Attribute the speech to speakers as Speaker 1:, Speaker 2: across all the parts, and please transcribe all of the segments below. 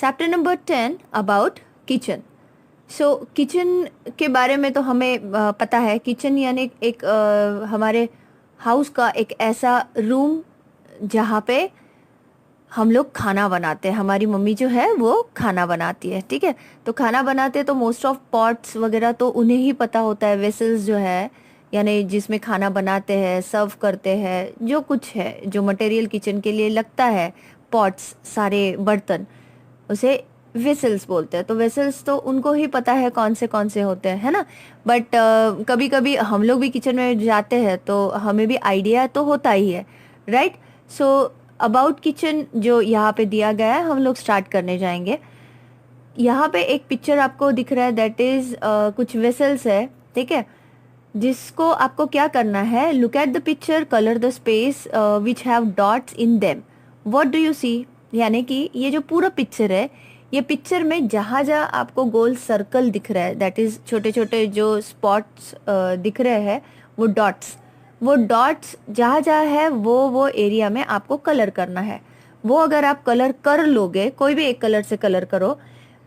Speaker 1: Chapter number 10 about kitchen. So kitchen के बारे में तो हमें पता है, किचन यानी एक हमारे हाउस का एक ऐसा रूम जहाँ पे हम लोग खाना बनाते हैं। हमारी मम्मी जो है वो खाना बनाती है, ठीक है। तो खाना बनाते हैं तो मोस्ट ऑफ पॉट्स वगैरह तो उन्हें ही पता होता है, वेसल्स जो है यानी जिसमें खाना बनाते हैं, सर्व करते हैं, जो कुछ है जो मटेरियल किचन के लिए लगता है, पॉट्स, सारे बर्तन, उसे वेसल्स बोलते हैं। तो वेसल्स तो उनको ही पता है कौन से होते हैं, है ना। बट कभी कभी हम लोग भी किचन में जाते हैं तो हमें भी आइडिया तो होता ही है, राइट। सो अबाउट किचन जो यहाँ पे दिया गया है, हम लोग स्टार्ट करने जाएंगे। यहाँ पे एक पिक्चर आपको दिख रहा है, दैट इज कुछ वेसल्स है, ठीक है। जिसको आपको क्या करना है, look at the picture, colour the space which have dots in them, what do you see. यानी कि ये जो पूरा पिक्चर है, ये पिक्चर में जहाँ जहाँ आपको गोल सर्कल दिख रहा है, दैट इज छोटे छोटे जो स्पॉट्स दिख रहे हैं, वो डॉट्स जहाँ जहाँ है वो एरिया में आपको कलर करना है। वो अगर आप कलर कर लोगे, कोई भी एक कलर से कलर करो,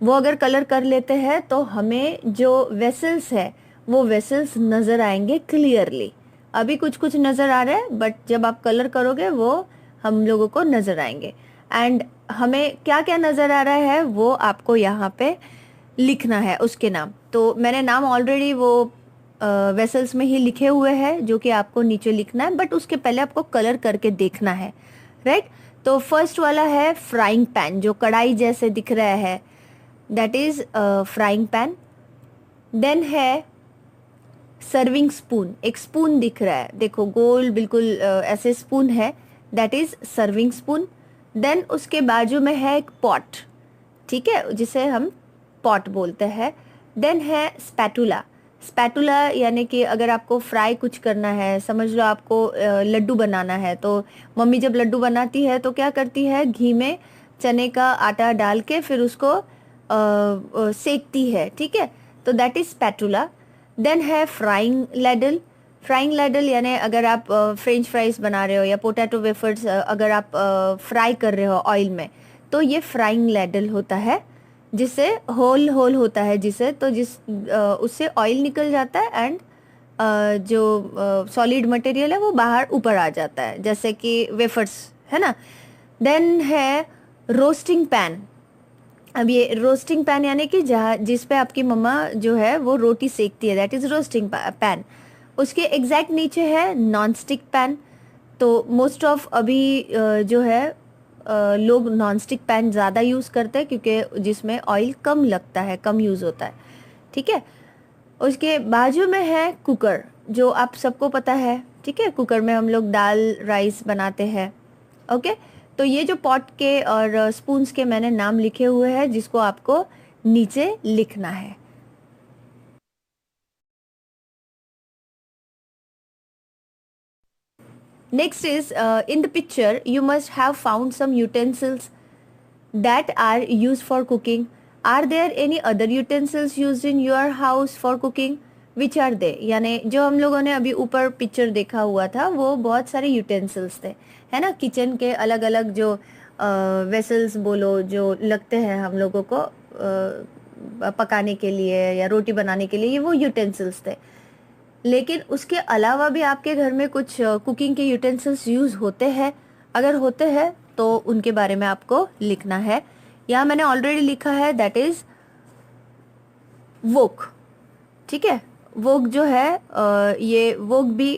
Speaker 1: वो अगर कलर कर लेते हैं तो हमें जो वेसल्स है वो वेसल्स नज़र आएंगे क्लियरली। अभी कुछ कुछ नज़र आ रहा है, बट जब आप कलर करोगे वो हम लोगों को नज़र आएंगे। एंड हमें क्या क्या नज़र आ रहा है वो आपको यहाँ पे लिखना है, उसके नाम। तो मैंने नाम ऑलरेडी वो वेसल्स में ही लिखे हुए हैं जो कि आपको नीचे लिखना है, बट उसके पहले आपको कलर करके देखना है, राइट। तो फर्स्ट वाला है फ्राइंग पैन, जो कढ़ाई जैसे दिख रहा है, that is frying pan. Then है सर्विंग स्पून, एक स्पून दिख रहा है, देखो गोल बिल्कुल ऐसे स्पून है, that is serving spoon. Then उसके बाजू में है एक पॉट, ठीक है, जिसे हम पॉट बोलते हैं। देन है स्पैटुला। स्पैटुला यानी कि अगर आपको फ्राई कुछ करना है, समझ लो आपको लड्डू बनाना है, तो मम्मी जब लड्डू बनाती है तो क्या करती है, घी में चने का आटा डाल के फिर उसको सेकती है, ठीक है। तो दैट इज स्पैटुला। देन है फ्राइंग लैडल। फ्राइंग लैडल यानी अगर आप फ्रेंच फ्राइज बना रहे हो या पोटैटो वेफर्स अगर आप फ्राई कर रहे हो ऑयल में, तो ये फ्राइंग लैडल होता है, जिससे होल होल होता है, जिसे तो उससे ऑयल निकल जाता है एंड जो सॉलिड मटेरियल है वो बाहर ऊपर आ जाता है, जैसे कि वेफर्स, है ना। देन है रोस्टिंग पैन। अब ये रोस्टिंग पैन यानी कि जहाँ जिस पे आपकी मम्मा जो है वो रोटी सेकती है, दैट इज रोस्टिंग पैन। उसके एग्जैक्ट नीचे है नॉन स्टिक पैन। तो मोस्ट ऑफ अभी जो है लोग नॉन स्टिक पैन ज़्यादा यूज़ करते हैं क्योंकि जिसमें ऑयल कम लगता है, कम यूज़ होता है, ठीक है। उसके बाजू में है कुकर, जो आप सबको पता है, ठीक है। कुकर में हम लोग दाल राइस बनाते हैं, ओके। तो ये जो पॉट के और स्पून्स के मैंने नाम लिखे हुए हैं, जिसको आपको नीचे लिखना है। Next is in the picture you must have found some utensils that are used for cooking. Are there any other utensils used in your house for cooking? Which are they? यानी जो हम लोगों ने अभी ऊपर पिक्चर देखा हुआ था वो बहुत सारे यूटेंसिल्स थे, है ना। किचन के अलग अलग जो वेसल्स बोलो जो लगते हैं हम लोगों को पकाने के लिए या रोटी बनाने के लिए, ये वो यूटेंसिल्स थे। लेकिन उसके अलावा भी आपके घर में कुछ कुकिंग के यूटेंसिल्स यूज़ होते हैं। अगर होते हैं तो उनके बारे में आपको लिखना है। यहाँ मैंने ऑलरेडी लिखा है, दैट इज़ वोक, ठीक है। वोक जो है ये वोक भी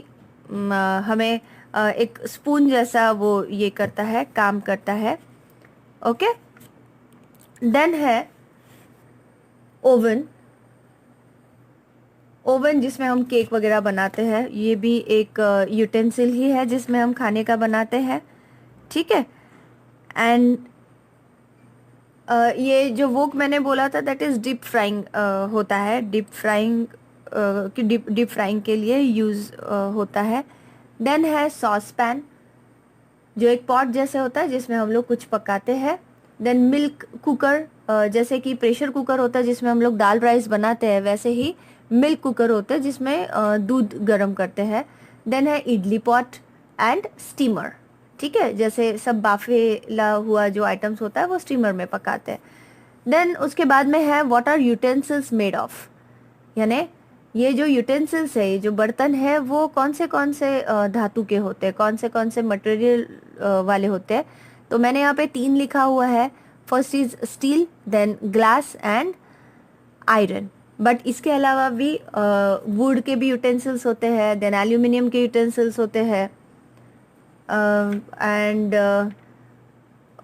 Speaker 1: हमें एक स्पून जैसा वो ये करता है, काम करता है, ओके। देन है ओवन। ओवन जिसमें हम केक वगैरह बनाते हैं, ये भी एक यूटेंसिल ही है जिसमें हम खाने का बनाते हैं, ठीक है। एंड ये जो वोक मैंने बोला था, दैट इज़ डीप फ्राइंग होता है, डीप फ्राइंग की डीप फ्राइंग के लिए यूज़ होता है। देन है सॉस पैन, जो एक पॉट जैसे होता है जिसमें हम लोग कुछ पकाते हैं। देन मिल्क कुकर, जैसे कि प्रेशर कुकर होता है जिसमें हम लोग दाल राइस बनाते हैं, वैसे ही मिल्क कुकर होता है जिसमें दूध गर्म करते हैं। देन है इडली पॉट एंड स्टीमर, ठीक है। जैसे सब बाफेला हुआ जो आइटम्स होता है वो स्टीमर में पकाते हैं। देन उसके बाद में है what are utensils made of, यानी ये जो यूटेंसिल्स है, ये जो बर्तन है, वो कौन से धातु के होते हैं, कौन से मटेरियल वाले होते हैं। तो मैंने यहाँ पे 3 लिखा हुआ है। First is steel, then glass and iron. But इसके अलावा भी वुड के भी यूटेंसिल्स होते हैं, देन एल्यूमिनियम के यूटेंसिल्स होते हैं, एंड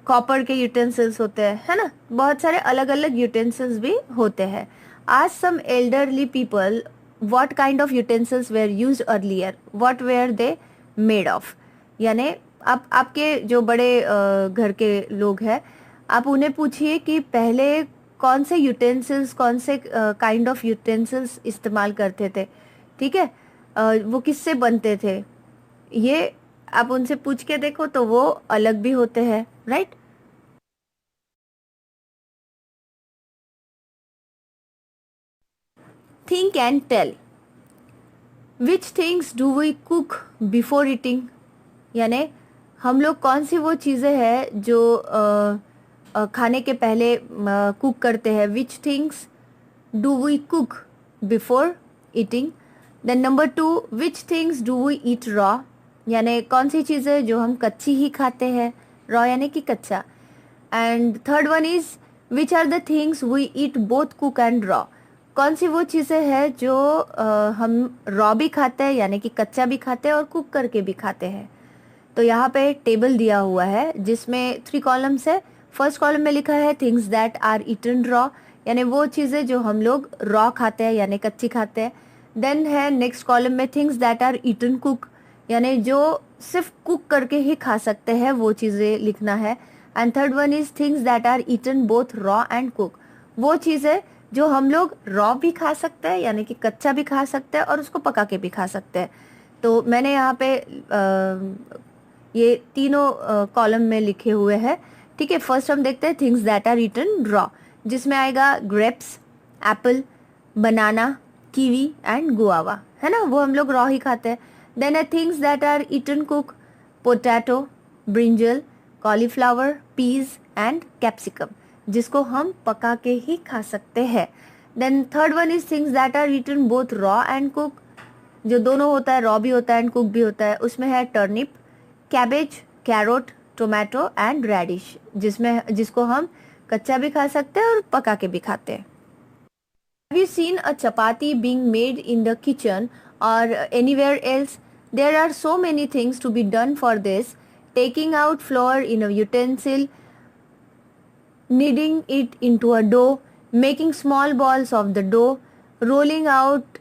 Speaker 1: कॉपर के यूटेंसिल्स होते हैं, है ना। बहुत सारे अलग अलग यूटेंसिल्स भी होते हैं। आज some elderly people what kind of utensils were used earlier, what were they made of, यानी आप आपके जो बड़े घर के लोग हैं, आप उन्हें पूछिए कि पहले कौन से यूटेंसिल्स, कौन से काइंड ऑफ यूटेंसिल्स इस्तेमाल करते थे, ठीक है। वो किससे बनते थे, ये आप उनसे पूछ के देखो तो वो अलग भी होते हैं, right. Think and tell, which things do we cook before eating, यानी हम लोग कौन सी वो चीज़ें हैं जो खाने के पहले कुक करते हैं। Which things do we cook before eating. Then number 2, which things do we eat raw, यानी कौन सी चीज़ें जो हम कच्ची ही खाते हैं, रॉ यानी कि कच्चा। And third one is which are the things we eat both cook and raw, कौन सी वो चीज़ें हैं जो हम रॉ भी खाते हैं यानी कि कच्चा भी खाते हैं और कुक करके भी खाते हैं। तो यहाँ पे टेबल दिया हुआ है जिसमें 3 कॉलम्स है। फर्स्ट कॉलम में लिखा है things that are eaten raw, यानी वो चीज़ें जो हम लोग रॉ खाते हैं यानी कच्ची खाते हैं। देन है नेक्स्ट कॉलम में things that are eaten cook, यानी जो सिर्फ कुक करके ही खा सकते हैं वो चीज़ें लिखना है। And third one is things that are eaten both raw and cook, वो चीज़ें जो हम लोग रॉ भी खा सकते हैं यानी कि कच्चा भी खा सकते हैं और उसको पका के भी खा सकते हैं। तो मैंने यहाँ पे ये तीनों कॉलम में लिखे हुए हैं, ठीक है। फर्स्ट हम देखते हैं things that are eaten raw, जिसमें आएगा grapes, apple, banana, kiwi and guava, है ना, वो हम लोग रॉ ही खाते हैं। देन है things that are eaten cook, potato, brinjal, cauliflower, peas and capsicum, जिसको हम पका के ही खा सकते हैं। Then third one is things that are eaten both raw and cook, जो दोनों होता है, रॉ भी होता है एंड कुक भी होता है। उसमें है turnip, cabbage, carrot, tomato and radish, जिसको हम कच्चा भी खा सकते हैं और पका के भी खाते हैं। Have you seen a chapati being made in the kitchen or anywhere else? There are so many things to be done for this. Taking out flour in a utensil, kneading it into a dough, making small balls of the dough, rolling out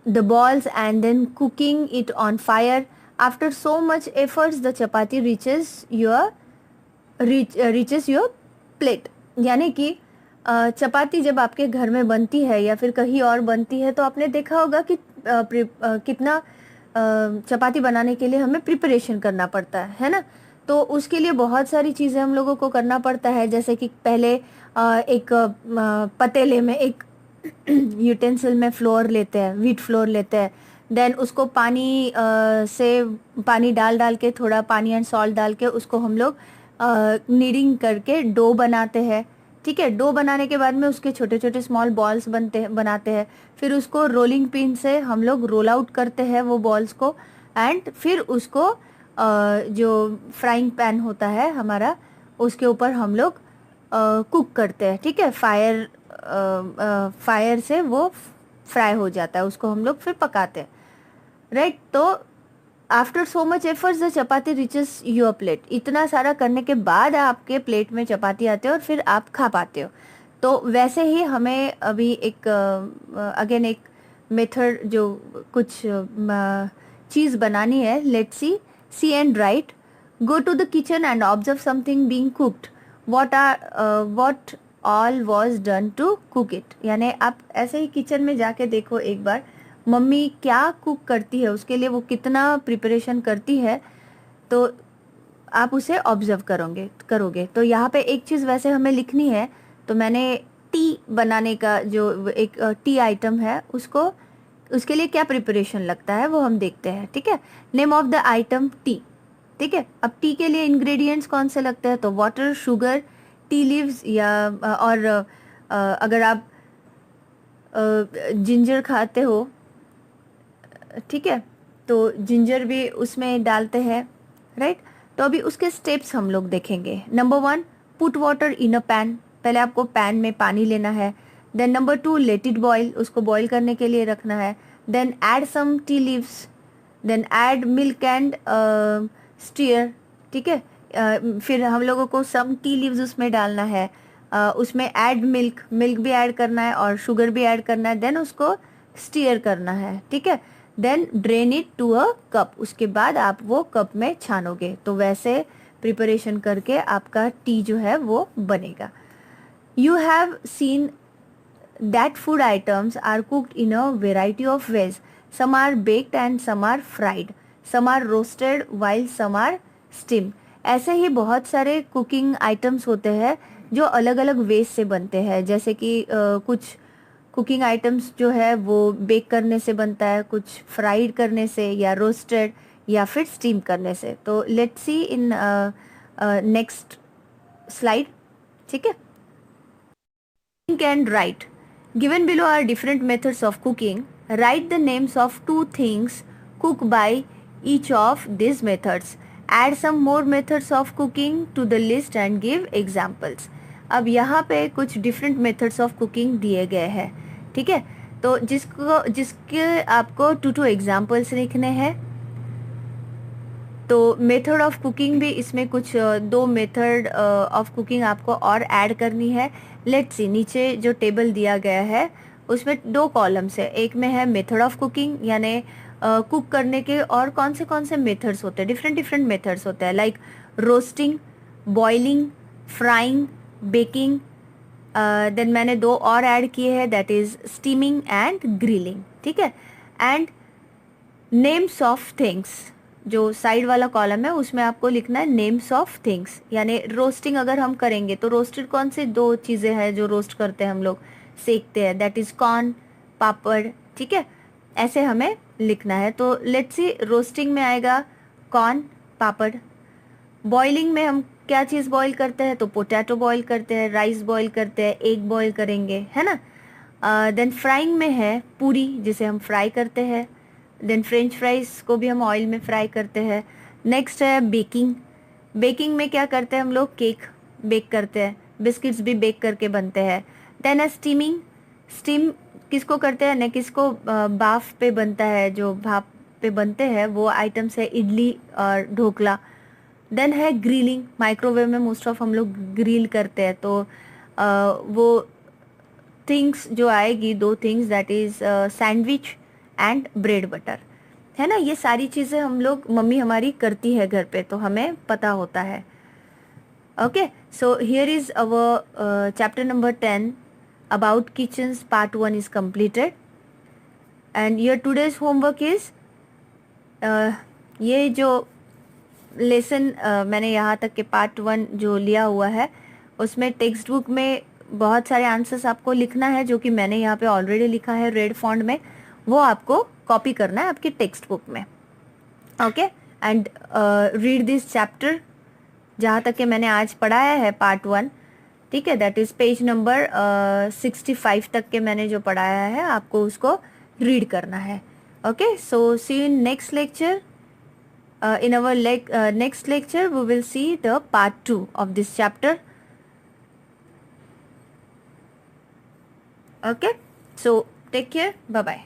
Speaker 1: the balls and then cooking it on fire. After so much efforts, the chapati reaches your plate. यानी कि चपाती जब आपके घर में बनती है या फिर कहीं और बनती है तो आपने देखा होगा कि कितना चपाती बनाने के लिए हमें प्रिपरेशन करना पड़ता है ना। तो उसके लिए बहुत सारी चीज़ें हम लोगों को करना पड़ता है, जैसे कि पहले एक पतीले में एक यूटेंसिल में फ्लोर लेते हैं, व्हीट फ्लोर लेते हैं। देन उसको पानी डाल के, थोड़ा पानी एंड सॉल्ट डाल के उसको हम लोग नीडिंग करके डो बनाते हैं, ठीक है। डो बनाने के बाद में उसके छोटे छोटे स्मॉल बॉल्स बनाते हैं। फिर उसको रोलिंग पिन से हम लोग रोल आउट करते हैं वो बॉल्स को, एंड फिर उसको जो फ्राइंग पैन होता है हमारा, उसके ऊपर हम लोग कुक करते हैं, ठीक है। फायर से वो फ्राई हो जाता है, उसको हम लोग फिर पकाते हैं, राइट। तो after so much efforts the chapati reaches your plate, इतना सारा करने के बाद आपके प्लेट में चपाती आते हो और फिर आप खा पाते हो। तो वैसे ही हमें अभी एक अगेन एक मेथड, जो कुछ चीज़ बनानी है, let's see and right. Go to the kitchen and observe something being cooked, what all was done to cook it, यानी आप ऐसे ही किचन में जाके देखो एक बार मम्मी क्या कुक करती है, उसके लिए वो कितना प्रिपरेशन करती है, तो आप उसे ऑब्जर्व करोगे। तो यहाँ पे एक चीज़ वैसे हमें लिखनी है, तो मैंने टी बनाने का जो एक टी आइटम है उसके लिए क्या प्रिपरेशन लगता है वो हम देखते हैं, ठीक है। Name of the item T, ठीक है। अब टी के लिए इंग्रेडिएंट्स कौन से लगते हैं, तो वाटर, शुगर, टी लीव्स या और अगर आप जिंजर खाते हो, ठीक है, तो जिंजर भी उसमें डालते हैं, राइट। तो अभी उसके स्टेप्स हम लोग देखेंगे। Number 1, put water in a pan, पहले आपको पैन में पानी लेना है। Then number 2, let it boil, उसको बॉईल करने के लिए रखना है। Then add some tea leaves, then add milk and stir, ठीक है। फिर हम लोगों को सम टी लीव्स उसमें डालना है। उसमें ऐड मिल्क, मिल्क भी ऐड करना है और शुगर भी ऐड करना है। देन उसको स्टीयर करना है, ठीक है। Then drain it to a cup, उसके बाद आप वो कप में छानोगे। तो वैसे प्रिपरेशन करके आपका टी जो है वो बनेगा। You have seen that food items are cooked in a variety of ways. Some are baked and some are fried. Some are roasted while some are steamed. ऐसे ही बहुत सारे कुकिंग आइटम्स होते हैं जो अलग अलग वेज से बनते हैं। जैसे कि कुछ कुकिंग आइटम्स जो है वो बेक करने से बनता है, कुछ फ्राइड करने से, या रोस्टेड, या फिर स्टीम करने से। तो let's see in next slide, ठीक है। Think and write. Given below are different methods of cooking. Write the names of 2 things cooked by each of these methods. Add some more methods of cooking to the list and give examples. अब यहाँ पे कुछ different methods of cooking दिए गए हैं, ठीक है। तो जिसके आपको 2 examples लिखने हैं। तो मेथड ऑफ कुकिंग भी इसमें कुछ 2 मेथड ऑफ कुकिंग आपको और ऐड करनी है। लेट्स सी, नीचे जो टेबल दिया गया है उसमें 2 कॉलम्स है। एक में है मेथड ऑफ कुकिंग, यानी कुक करने के और कौन से मेथड्स होते हैं, डिफरेंट मेथड्स होते हैं, like roasting, boiling, frying, baking. Then मैंने 2 और ऐड किए हैं, that is steaming and grilling, ठीक है। एंड नेम्स ऑफ थिंग्स, जो साइड वाला कॉलम है उसमें आपको लिखना है नेम्स ऑफ थिंग्स। यानी रोस्टिंग अगर हम करेंगे तो रोस्टेड कौन से 2 चीज़ें हैं जो रोस्ट करते हैं हम लोग, सेकते हैं, दैट इज कॉर्न, पापड़, ठीक है। ऐसे हमें लिखना है। तो लेट्स सी, रोस्टिंग में आएगा कॉर्न, पापड़। बॉइलिंग में हम क्या चीज़ बॉईल करते हैं, तो पोटैटो बॉईल करते हैं, राइस बॉईल करते हैं, एग बॉईल करेंगे, है ना। देन फ्राइंग में है पूरी, जिसे हम फ्राई करते हैं। देन फ्रेंच फ्राइज को भी हम ऑयल में फ्राई करते हैं। नेक्स्ट है बेकिंग। बेकिंग में क्या करते हैं हम लोग, केक बेक करते हैं, बिस्किट्स भी बेक करके बनते हैं। देन है स्टीमिंग। स्टीम किसको करते हैं न, किसको भाप पे बनता है, जो भाप पे बनते हैं वो आइटम्स है इडली और ढोकला। देन है ग्रिलिंग, माइक्रोवेव में मोस्ट ऑफ हम लोग ग्रिल करते हैं। तो वो थिंग्स जो आएगी, 2 things, that is sandwich and bread butter, है ना। ये सारी चीज़ें हम लोग, मम्मी हमारी करती है घर पे, तो हमें पता होता है। Okay, so here is our chapter number 10 about kitchens part 1 is completed and your today's homework is, ये जो लेसन मैंने यहाँ तक के पार्ट 1 जो लिया हुआ है उसमें टेक्स्ट बुक में बहुत सारे आंसर्स आपको लिखना है, जो कि मैंने यहाँ पे ऑलरेडी लिखा है रेड फॉन्ट में। वो आपको कॉपी करना है आपकी टेक्स्ट बुक में। Okay, and read this chapter जहाँ तक कि मैंने आज पढ़ाया है पार्ट 1, ठीक है। दैट इज पेज नंबर 65 तक के मैंने जो पढ़ाया है आपको उसको रीड करना है। Okay, so see in next lecture. In our next lecture we will see the part 2 of this chapter. Okay, so take care, bye bye.